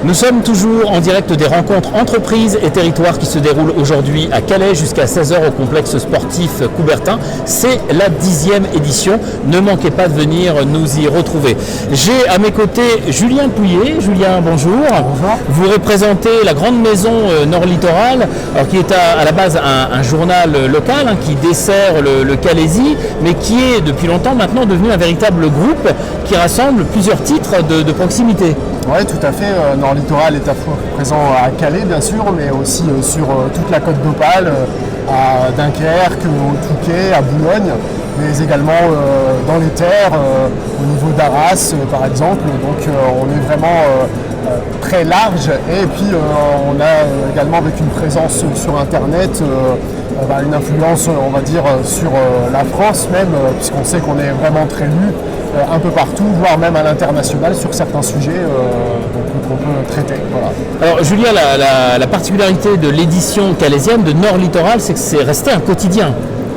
Nous sommes toujours en direct des rencontres entreprises et territoires qui se déroulent aujourd'hui à Calais jusqu'à 16h au complexe sportif Coubertin. C'est la 10e édition. Ne manquez pas de venir nous y retrouver. J'ai à mes côtés Julien Pouillet. Julien, bonjour. Bonjour. Vous représentez la grande maison Nord Littoral, alors qui est à la base un journal local qui dessert le Calaisis, mais qui est depuis longtemps maintenant devenu un véritable groupe qui rassemble plusieurs titres de proximité. Oui, tout à fait. Nord Littoral est à fois présent à Calais, bien sûr, mais aussi sur toute la côte d'Opale, à Dunkerque, au Touquet, à Boulogne, mais également dans les terres, au niveau d'Arras, par exemple. Donc on est vraiment très large. Et puis on a également, avec une présence sur Internet, une influence, on va dire, sur la France même, puisqu'on sait qu'on est vraiment très lu un peu partout, voire même à l'international sur certains sujets qu'on peut traiter. Voilà. Alors Julien, la particularité de l'édition calaisienne de Nord Littoral, c'est que c'est resté un quotidien.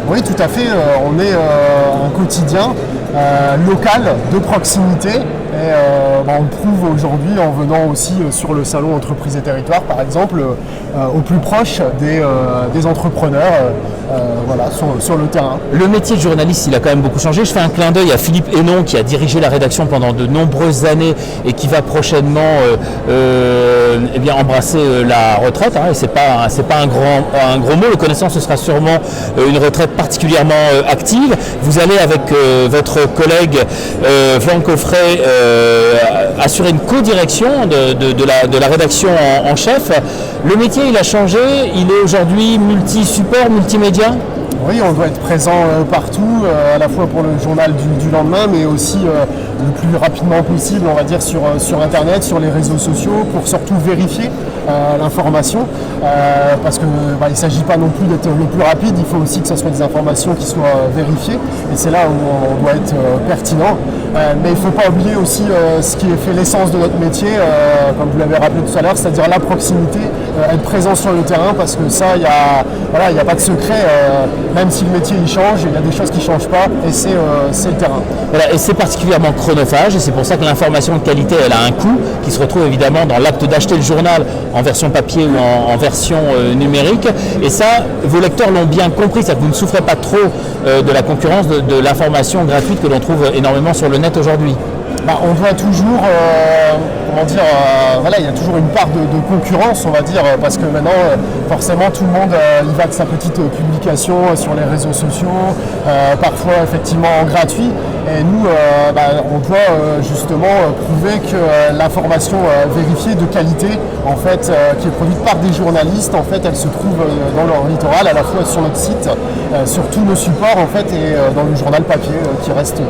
Oui, tout à fait. On est un quotidien local, de proximité. Et on le prouve aujourd'hui en venant aussi sur le salon Entreprises et Territoires, par exemple, au plus proche des entrepreneurs sur le terrain. Le métier de journaliste, il a quand même beaucoup changé. Je fais un clin d'œil à Philippe Hénon, qui a dirigé la rédaction pendant de nombreuses années et qui va prochainement embrasser la retraite. Et c'est pas un gros mot. Le connaissant, ce sera sûrement une retraite particulièrement active. Vous allez avec votre collègue Flanc Coffret assurer une co-direction de la rédaction en chef. Le métier, il a changé, il est aujourd'hui multi-support, multimédia. Oui, on doit être présent partout, à la fois pour le journal du lendemain, mais aussi le plus rapidement possible, on va dire, sur Internet, sur les réseaux sociaux, pour surtout vérifier l'information, parce qu'il ne s'agit pas non plus d'être le plus rapide, il faut aussi que ce soit des informations qui soient vérifiées, et c'est là où on doit être pertinent. Mais il ne faut pas oublier aussi ce qui fait l'essence de notre métier, comme vous l'avez rappelé tout à l'heure, c'est-à-dire la proximité, être présent sur le terrain, parce que ça, il n'y a pas de secret, même si le métier il change, il y a des choses qui ne changent pas, et c'est le terrain. Voilà, et c'est particulièrement chronophage, et c'est pour ça que l'information de qualité, elle a un coût, qui se retrouve évidemment dans l'acte d'acheter le journal en version papier ou en version numérique, et ça, vos lecteurs l'ont bien compris, c'est-à-dire que vous ne souffrez pas trop de la concurrence de l'information gratuite que l'on trouve énormément sur le net aujourd'hui. On doit toujours, il y a toujours une part de concurrence, on va dire, parce que maintenant, forcément, tout le monde y va de sa petite publication sur les réseaux sociaux, parfois effectivement gratuit. Et nous, on doit justement prouver que l'information vérifiée de qualité, en fait, qui est produite par des journalistes, en fait, elle se trouve dans leur littoral, à la fois sur notre site, sur tous nos supports, en fait, et dans le journal papier, qui reste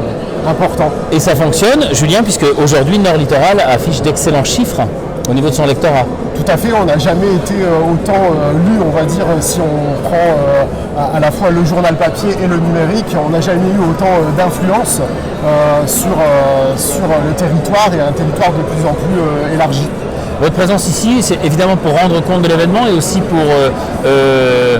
important. Et ça fonctionne, Julien, puisque aujourd'hui Nord Littoral affiche d'excellents chiffres au niveau de son lectorat. Tout à fait, on n'a jamais été autant lu, on va dire, si on prend à la fois le journal papier et le numérique, on n'a jamais eu autant d'influence sur le territoire, et un territoire de plus en plus élargi. Votre présence ici, c'est évidemment pour rendre compte de l'événement et aussi pour,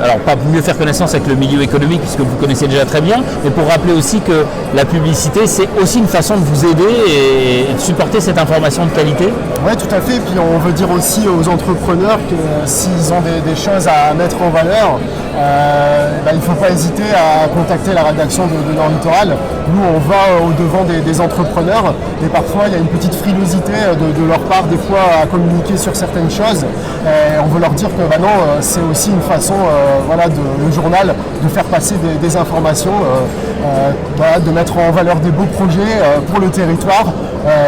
alors pas mieux faire connaissance avec le milieu économique puisque vous connaissez déjà très bien, mais pour rappeler aussi que la publicité, c'est aussi une façon de vous aider et de supporter cette information de qualité. Oui, tout à fait. Puis on veut dire aussi aux entrepreneurs que s'ils ont des choses à mettre en valeur, il ne faut pas hésiter à contacter la rédaction de Nord Littoral. Nous, on va au-devant des entrepreneurs, et parfois il y a une petite frilosité de leur part, des fois, à communiquer sur certaines choses. Et on veut leur dire que c'est aussi une façon, le journal, de faire passer des informations, de mettre en valeur des beaux projets pour le territoire,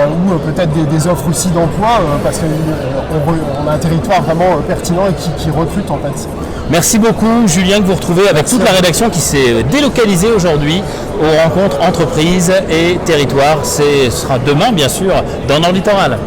ou peut-être des offres aussi d'emploi, parce qu'on a un territoire vraiment pertinent et qui recrute en fait. Merci beaucoup Julien, que vous retrouvez avec toute la rédaction qui s'est délocalisée aujourd'hui aux rencontres entreprises et territoires. Ce sera demain bien sûr dans Nord Littoral.